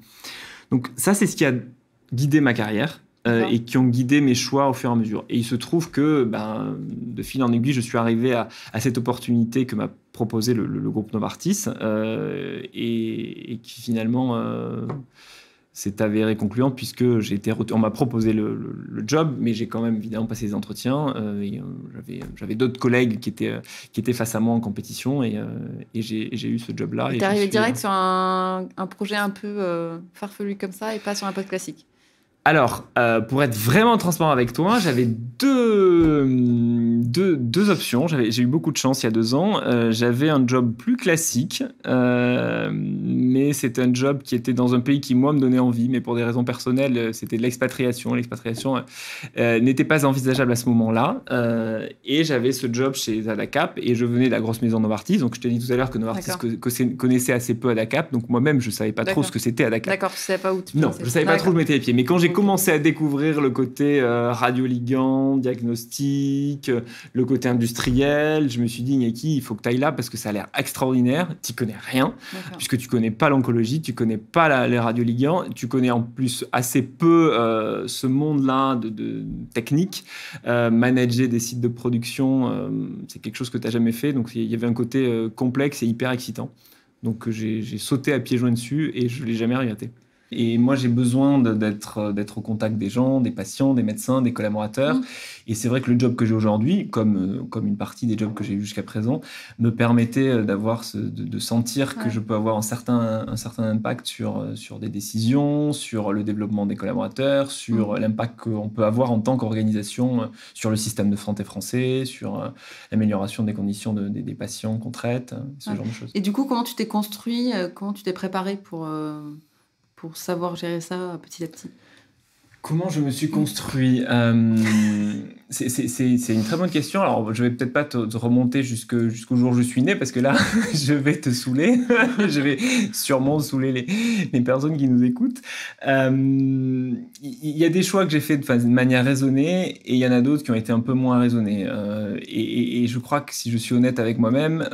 Donc ça, c'est ce qui a guidé ma carrière. Et qui ont guidé mes choix au fur et à mesure. Et il se trouve que, de fil en aiguille, je suis arrivé à cette opportunité que m'a proposé le groupe Novartis et qui finalement s'est avérée concluante puisque on m'a proposé le job, mais j'ai quand même évidemment passé des entretiens. J'avais d'autres collègues qui étaient face à moi en compétition et j'ai eu ce job-là. T'es arrivé direct sur un projet un peu farfelu comme ça et pas sur un poste classique? Alors, pour être vraiment transparent avec toi, j'avais deux options. J'ai eu beaucoup de chance il y a 2 ans. J'avais un job plus classique, mais c'était un job qui était dans un pays qui, moi, me donnait envie, mais pour des raisons personnelles, c'était de l'expatriation. L'expatriation n'était pas envisageable à ce moment-là. Et j'avais ce job chez Adacap, et je venais de la grosse maison Novartis. Donc, je t'ai dit tout à l'heure que Novartis connaissait assez peu Adacap. Donc, moi-même, je ne savais pas trop ce que c'était Adacap. D'accord, tu ne savais pas où tu Non, je ne savais pas trop où je mettais les pieds. Mais quand j'ai commencé à découvrir le côté radioligand, diagnostic, le côté industriel, je me suis dit, Iñaki, il faut que tu ailles là parce que ça a l'air extraordinaire. Tu n'y connais rien, puisque tu ne connais pas l'oncologie, tu ne connais pas les radioligands, tu connais en plus assez peu ce monde-là de technique. Manager des sites de production, c'est quelque chose que tu n'as jamais fait. Donc, il y avait un côté complexe et hyper excitant. Donc, j'ai sauté à pieds joints dessus et je ne l'ai jamais regretté. Et moi, j'ai besoin d'être au contact des gens, des patients, des médecins, des collaborateurs. Et c'est vrai que le job que j'ai aujourd'hui, comme une partie des jobs que j'ai eu jusqu'à présent, me permettait de sentir que je peux avoir un certain impact sur des décisions, sur le développement des collaborateurs, sur l'impact qu'on peut avoir en tant qu'organisation sur le système de santé français, sur l'amélioration des conditions des patients qu'on traite, ce genre de choses. Et du coup, comment tu t'es construit, comment tu t'es préparé pour savoir gérer ça petit à petit? Comment je me suis construit c'est une très bonne question. Alors, je vais peut-être pas te remonter jusqu'au jour où je suis né, parce que là, je vais te saouler. Je vais sûrement saouler les personnes qui nous écoutent. Il y a des choix que j'ai fait de manière raisonnée, et il y en a d'autres qui ont été un peu moins raisonnés. Et je crois que si je suis honnête avec moi-même,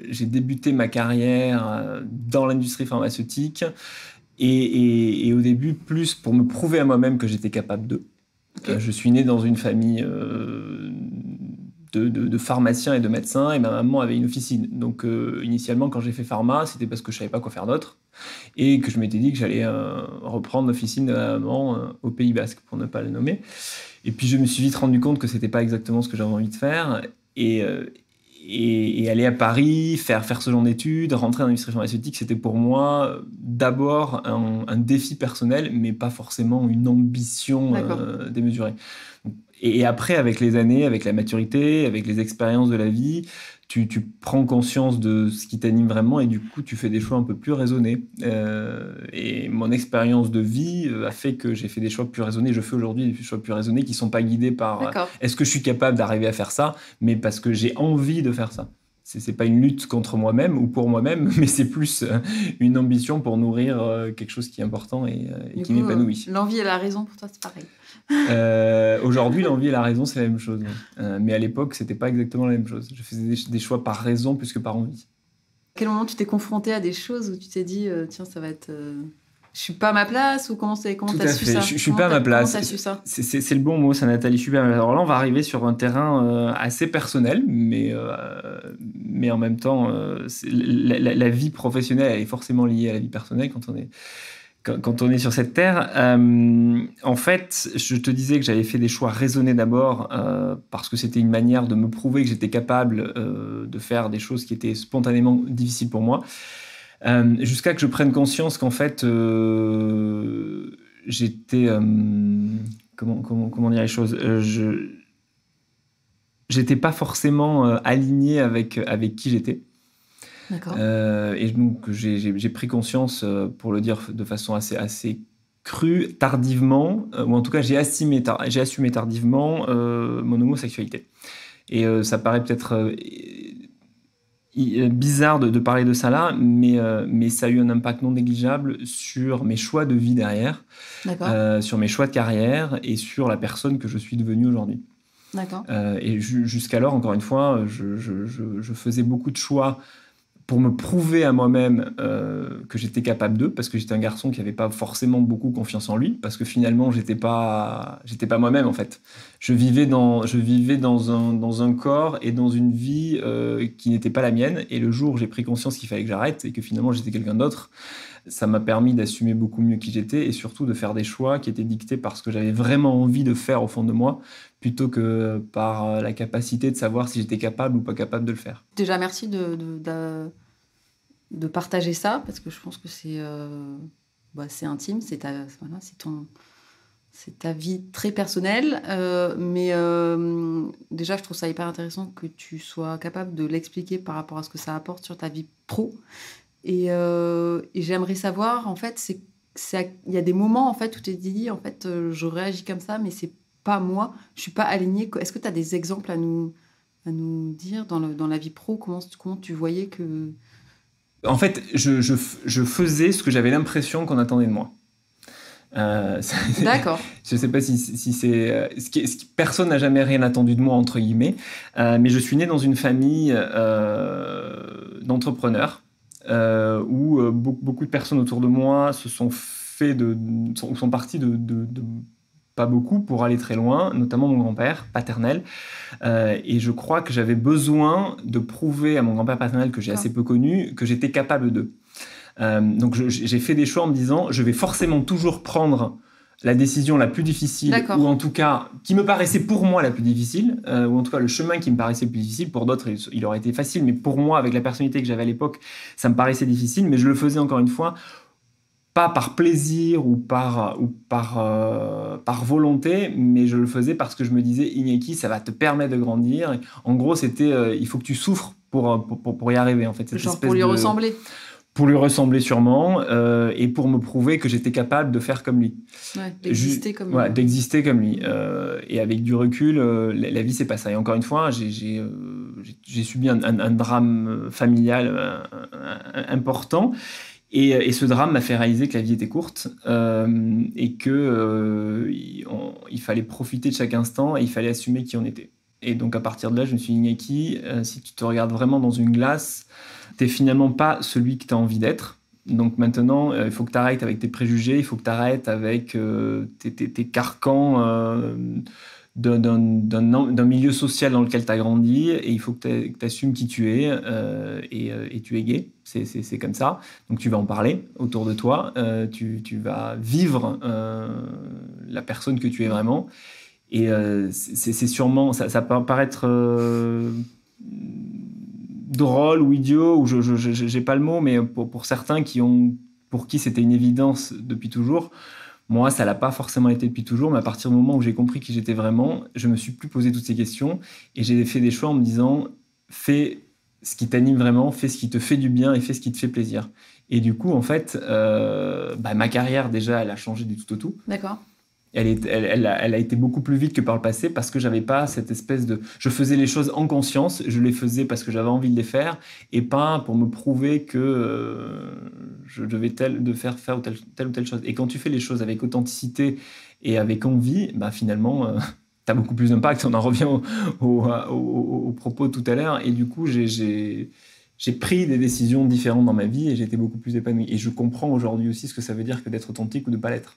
j'ai débuté ma carrière dans l'industrie pharmaceutique, et au début, plus pour me prouver à moi-même que j'étais capable de. Je suis né dans une famille de pharmaciens et de médecins, et ma maman avait une officine. Donc, initialement, quand j'ai fait pharma, c'était parce que je ne savais pas quoi faire d'autre, et que je m'étais dit que j'allais reprendre l'officine de ma maman au Pays Basque, pour ne pas le nommer. Et puis, je me suis vite rendu compte que ce n'était pas exactement ce que j'avais envie de faire. Et aller à Paris, faire ce genre d'études, rentrer dans l'industrie pharmaceutique, c'était pour moi d'abord un défi personnel, mais pas forcément une ambition démesurée. Et après, avec les années, avec la maturité, avec les expériences de la vie, tu prends conscience de ce qui t'anime vraiment, et du coup, tu fais des choix un peu plus raisonnés. Et mon expérience de vie a fait que j'ai fait des choix plus raisonnés. Je fais aujourd'hui des choix plus raisonnés qui ne sont pas guidés par est-ce que je suis capable d'arriver à faire ça, mais parce que j'ai envie de faire ça. C'est pas une lutte contre moi-même ou pour moi-même, mais c'est plus une ambition pour nourrir quelque chose qui est important et qui m'épanouit. L'envie et la raison, pour toi, c'est pareil. Aujourd'hui, l'envie et la raison, c'est la même chose. Mais à l'époque, c'était pas exactement la même chose. Je faisais des choix par raison plus que par envie. À quel moment tu t'es confronté à des choses où tu t'es dit, tiens, ça va être... Je suis pas à ma place, ou comment t'as su ça? Je suis pas à ma place. Comment t'as su ça? C'est le bon mot, ça, Nathalie. Je suis pas à ma place. Alors là, on va arriver sur un terrain assez personnel, mais en même temps, la vie professionnelle, elle est forcément liée à la vie personnelle quand on est sur cette terre. En fait, je te disais que j'avais fait des choix raisonnés d'abord parce que c'était une manière de me prouver que j'étais capable de faire des choses qui étaient spontanément difficiles pour moi. Jusqu'à que je prenne conscience qu'en fait, j'étais... comment dire les choses j'étais pas forcément aligné avec qui j'étais. D'accord. Et donc, j'ai pris conscience, pour le dire de façon assez crue, tardivement, ou en tout cas, j'ai assumé tardivement mon homosexualité. Et ça paraît peut-être bizarre de parler de ça là, mais ça a eu un impact non négligeable sur mes choix de vie derrière, D'accord. sur mes choix de carrière et sur la personne que je suis devenue aujourd'hui. D'accord. Et jusqu'alors, encore une fois, je faisais beaucoup de choix pour me prouver à moi-même que j'étais capable d'eux, parce que j'étais un garçon qui n'avait pas forcément beaucoup confiance en lui, parce que finalement, j'étais pas moi-même, en fait. Je vivais dans un corps et dans une vie qui n'était pas la mienne, et le jour où j'ai pris conscience qu'il fallait que j'arrête, et que finalement, j'étais quelqu'un d'autre, ça m'a permis d'assumer beaucoup mieux qui j'étais, et surtout de faire des choix qui étaient dictés par ce que j'avais vraiment envie de faire au fond de moi, plutôt que par la capacité de savoir si j'étais capable ou pas capable de le faire. Déjà, merci de partager ça, parce que je pense que c'est intime, voilà, c'est ta vie très personnelle. Mais déjà, je trouve ça hyper intéressant que tu sois capable de l'expliquer par rapport à ce que ça apporte sur ta vie pro. Et j'aimerais savoir, en fait, il y a des moments en fait, où tu t'es dit, en fait, je réagis comme ça, mais c'est pas moi, je suis pas alignée. Est-ce que tu as des exemples à nous dire dans la vie pro, comment tu voyais que... En fait, je faisais ce que j'avais l'impression qu'on attendait de moi. D'accord. Je sais pas si c'est... personne n'a jamais rien attendu de moi, entre guillemets. Mais je suis né dans une famille d'entrepreneurs où beaucoup de personnes autour de moi sont partis de pas beaucoup pour aller très loin, notamment mon grand-père paternel. Et je crois que j'avais besoin de prouver à mon grand-père paternel, que j'ai assez peu connu, que j'étais capable d'eux. Donc j'ai fait des choix en me disant, je vais forcément toujours prendre la décision la plus difficile, ou en tout cas qui me paraissait pour moi la plus difficile, ou en tout cas le chemin qui me paraissait le plus difficile. Pour d'autres, il aurait été facile, mais pour moi, avec la personnalité que j'avais à l'époque, ça me paraissait difficile, mais je le faisais encore une fois pas par plaisir ou par volonté, mais je le faisais parce que je me disais, Iñaki, ça va te permettre de grandir. Et en gros, c'était, il faut que tu souffres pour y arriver, en fait. Cette genre pour lui ressembler. Pour lui ressembler sûrement, et pour me prouver que j'étais capable de faire comme lui. Ouais, d'exister comme lui. Ouais, d'exister comme lui. Et avec du recul, la vie, c'est pas ça. Et encore une fois, j'ai subi un drame familial important. Et ce drame m'a fait réaliser que la vie était courte, et que il fallait profiter de chaque instant et il fallait assumer qui on était. Et donc à partir de là, je me suis dit, Iñaki, si tu te regardes vraiment dans une glace, t'es finalement pas celui que tu as envie d'être. Donc maintenant, il faut que tu arrêtes avec tes préjugés, il faut que tu arrêtes avec tes carcans d'un milieu social dans lequel tu as grandi, et il faut que tu assumes qui tu es, et tu es gay, c'est comme ça. Donc tu vas en parler autour de toi, tu vas vivre la personne que tu es vraiment. Et c'est sûrement, ça peut paraître drôle ou idiot, ou j'ai pas le mot, mais pour certains pour qui c'était une évidence depuis toujours. Moi, ça l'a pas forcément été depuis toujours, mais à partir du moment où j'ai compris qui j'étais vraiment, je me suis plus posé toutes ces questions, et j'ai fait des choix en me disant, fais ce qui t'anime vraiment, fais ce qui te fait du bien et fais ce qui te fait plaisir. Et du coup, en fait, ma carrière, déjà, elle a changé du tout au tout. D'accord. Elle a été beaucoup plus vite que par le passé, parce que j'avais pas cette espèce de... Je faisais les choses en conscience, je les faisais parce que j'avais envie de les faire, et pas pour me prouver que je devais faire telle ou telle chose. Et quand tu fais les choses avec authenticité et avec envie, finalement, tu as beaucoup plus d'impact. On en revient au propos tout à l'heure. Et du coup, j'ai pris des décisions différentes dans ma vie, et j'ai été beaucoup plus épanoui. Et je comprends aujourd'hui aussi ce que ça veut dire que d'être authentique ou de ne pas l'être.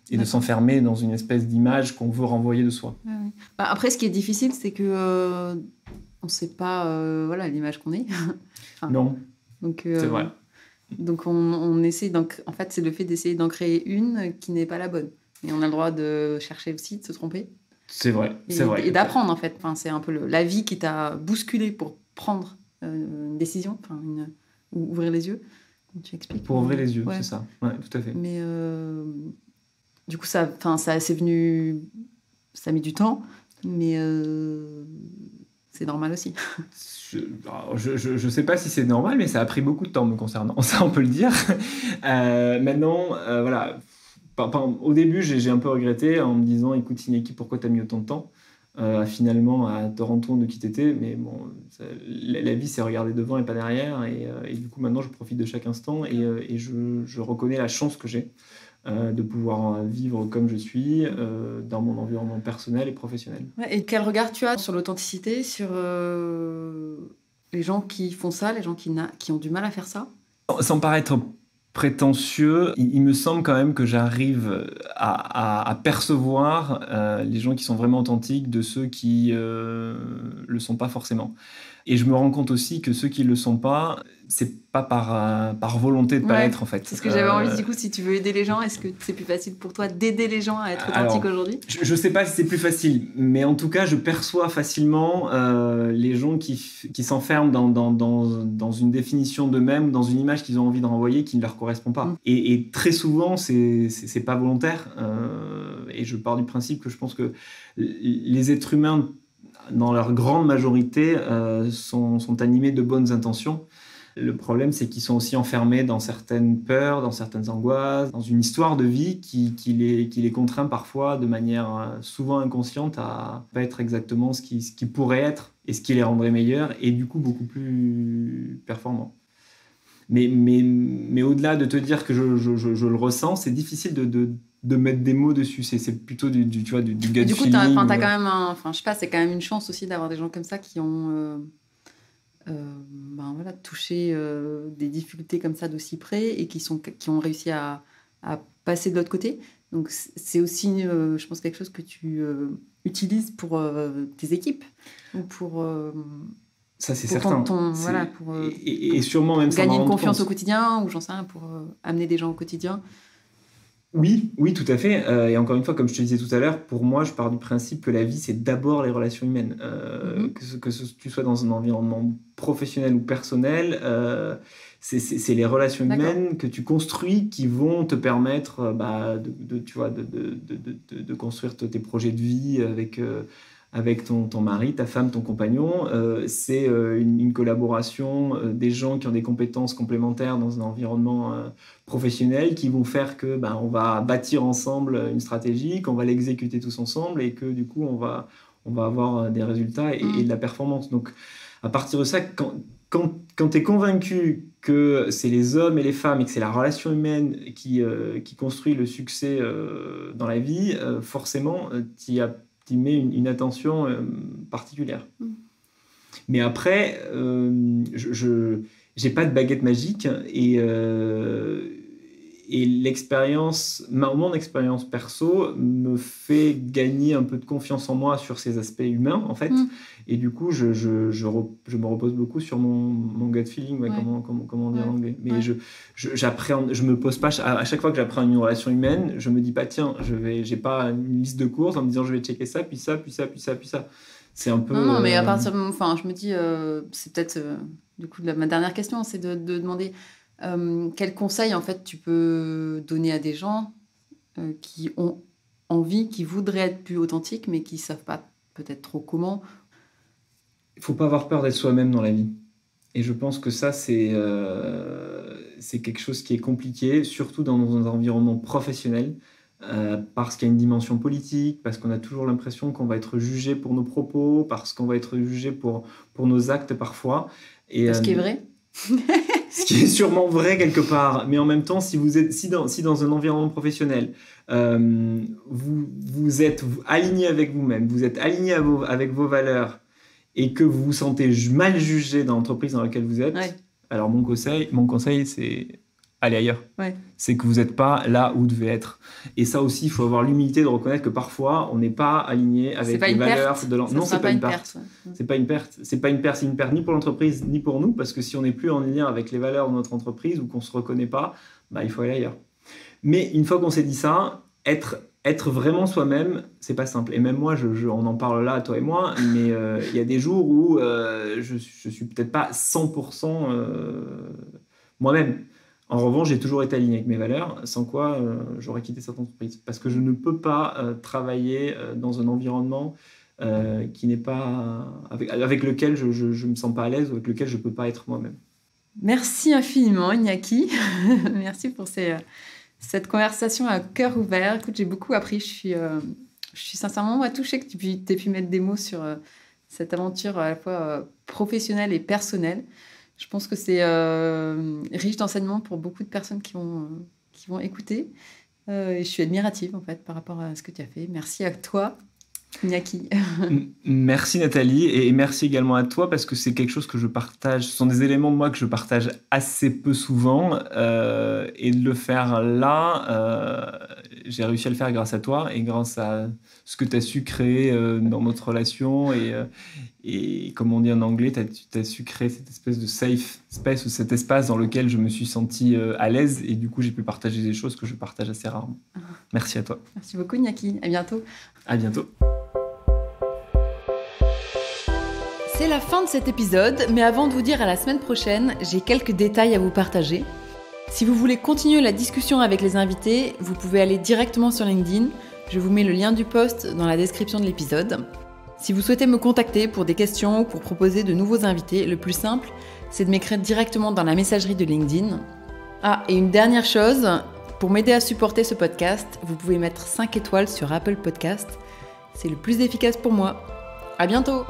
Et de s'enfermer dans une espèce d'image qu'on veut renvoyer de soi. Ouais. Après, ce qui est difficile, c'est que on ne sait pas l'image qu'on est. Non, donc, c'est vrai. Donc on essaie, en fait, c'est le fait d'essayer d'en créer une qui n'est pas la bonne. Et on a le droit de chercher aussi, de se tromper. C'est vrai, c'est vrai. Et d'apprendre, en fait. Enfin, c'est un peu la vie qui t'a bousculé pour prendre une décision, ou ouvrir les yeux. Tu expliques. Pour ouvrir les yeux, c'est ça. Ouais, tout à fait. Mais... du coup, c'est venu... Ça a mis du temps, mais c'est normal aussi. Je sais pas si c'est normal, mais ça a pris beaucoup de temps me concernant, ça on peut le dire. Maintenant, voilà. Au début, j'ai un peu regretté en me disant, écoute, Iñaki, pourquoi t'as mis autant de temps finalement à te rendre compte de qui t'étais, mais bon, la vie c'est regarder devant et pas derrière, et du coup maintenant je profite de chaque instant et je reconnais la chance que j'ai de pouvoir vivre comme je suis dans mon environnement personnel et professionnel. Ouais, et quel regard tu as sur l'authenticité, sur les gens qui font ça, les gens qui ont du mal à faire ça? Sans paraître prétentieux, il me semble quand même que j'arrive à percevoir les gens qui sont vraiment authentiques de ceux qui le sont pas forcément. Et je me rends compte aussi que ceux qui le sont pas, c'est pas par volonté de pas l'être en fait. C'est ce que j'avais envie. Du coup, si tu veux aider les gens, est-ce que c'est plus facile pour toi d'aider les gens à être authentiques aujourd'hui? Je sais pas si c'est plus facile, mais en tout cas, je perçois facilement les gens qui s'enferment dans une définition d'eux-mêmes, dans une image qu'ils ont envie de renvoyer qui ne leur correspond pas. Et très souvent, c'est pas volontaire. Et je pars du principe que je pense que les êtres humains, dans leur grande majorité, sont animés de bonnes intentions. Le problème, c'est qu'ils sont aussi enfermés dans certaines peurs, dans certaines angoisses, dans une histoire de vie qui les contraint parfois de manière souvent inconsciente à pas être exactement ce qui pourrait être et ce qui les rendrait meilleurs et du coup beaucoup plus performants. Mais au-delà de te dire que je le ressens, c'est difficile de mettre des mots dessus. C'est plutôt du gut feeling. Du coup, t'as quand même je sais pas, c'est quand même une chance aussi d'avoir des gens comme ça qui ont touché des difficultés comme ça d'aussi près et qui ont réussi à passer de l'autre côté. Donc c'est aussi, je pense, quelque chose que tu utilises pour tes équipes ou pour... ça, c'est certain. Et sûrement même gagner une confiance au quotidien, ou j'en sais rien, pour amener des gens au quotidien. Oui, tout à fait. Et encore une fois, comme je te disais tout à l'heure, pour moi, je pars du principe que la vie, c'est d'abord les relations humaines. Que tu sois dans un environnement professionnel ou personnel, c'est les relations humaines que tu construis qui vont te permettre de construire tes projets de vie avec ton mari, ta femme, ton compagnon. C'est une collaboration des gens qui ont des compétences complémentaires dans un environnement professionnel qui vont faire que on va bâtir ensemble une stratégie, qu'on va l'exécuter tous ensemble et que du coup on va avoir des résultats et de la performance. Donc à partir de ça, quand tu es convaincu que c'est les hommes et les femmes et que c'est la relation humaine qui construit le succès dans la vie, forcément tu mets une attention particulière. Mais après, je n'ai pas de baguette magique et mon expérience perso me fait gagner un peu de confiance en moi sur ces aspects humains, en fait. Et du coup, je me repose beaucoup sur mon gut feeling, comment on dit en anglais. Mais je me pose pas, à chaque fois que j'apprends une relation humaine, je me dis pas, tiens, j'ai pas une liste de courses en me disant je vais checker ça, puis ça, puis ça, puis ça, puis ça. C'est un peu... Non, mais à partir de... je me dis, c'est peut-être... du coup, ma dernière question, c'est de demander... quel conseil en fait tu peux donner à des gens qui ont envie, qui voudraient être plus authentiques mais qui savent pas peut-être trop comment? Il faut pas avoir peur d'être soi-même dans la vie, et je pense que ça c'est quelque chose qui est compliqué, surtout dans un environnement professionnel, parce qu'il y a une dimension politique, parce qu'on a toujours l'impression qu'on va être jugé pour nos propos, parce qu'on va être jugé pour nos actes parfois, et ce qui est vrai. Ce qui est sûrement vrai quelque part, mais en même temps, si dans un environnement professionnel, vous êtes aligné avec vous-même, vous êtes aligné avec vos valeurs, et que vous vous sentez mal jugé dans l'entreprise dans laquelle vous êtes, alors mon conseil, c'est aller ailleurs. C'est que vous n'êtes pas là où vous devez être. Et ça aussi, il faut avoir l'humilité de reconnaître que parfois, on n'est pas aligné avec les valeurs de l'entreprise. Non, c'est pas une perte. C'est pas une perte. C'est une perte ni pour l'entreprise, ni pour nous, parce que si on n'est plus en lien avec les valeurs de notre entreprise ou qu'on ne se reconnaît pas, il faut aller ailleurs. Mais une fois qu'on s'est dit ça, être vraiment soi-même, c'est pas simple. Et même moi, on en parle là, toi et moi, mais il y a des jours où je suis peut-être pas 100% moi-même. En revanche, j'ai toujours été aligné avec mes valeurs, sans quoi j'aurais quitté cette entreprise. Parce que je ne peux pas travailler dans un environnement qui n'est pas avec lequel je me sens pas à l'aise ou avec lequel je peux pas être moi-même. Merci infiniment, Iñaki. Merci pour cette conversation à cœur ouvert. Écoute, j'ai beaucoup appris. Je suis sincèrement touchée que tu aies pu mettre des mots sur cette aventure à la fois professionnelle et personnelle. Je pense que c'est riche d'enseignements pour beaucoup de personnes qui vont écouter. Et je suis admirative, en fait, par rapport à ce que tu as fait. Merci à toi, Iñaki. Merci Nathalie, et merci également à toi parce que c'est quelque chose que je partage, ce sont des éléments de moi que je partage assez peu souvent, et de le faire là, j'ai réussi à le faire grâce à toi et grâce à ce que tu as su créer dans notre relation, et comme on dit en anglais, tu as su créer cette espèce de safe space, ou cet espace dans lequel je me suis senti à l'aise, et du coup j'ai pu partager des choses que je partage assez rarement. Merci à toi. Merci beaucoup Iñaki, à bientôt. À bientôt. C'est la fin de cet épisode, mais avant de vous dire à la semaine prochaine, j'ai quelques détails à vous partager. Si vous voulez continuer la discussion avec les invités, vous pouvez aller directement sur LinkedIn. Je vous mets le lien du post dans la description de l'épisode. Si vous souhaitez me contacter pour des questions ou pour proposer de nouveaux invités, le plus simple, c'est de m'écrire directement dans la messagerie de LinkedIn. Ah, et une dernière chose, pour m'aider à supporter ce podcast, vous pouvez mettre 5 étoiles sur Apple Podcast. C'est le plus efficace pour moi. À bientôt!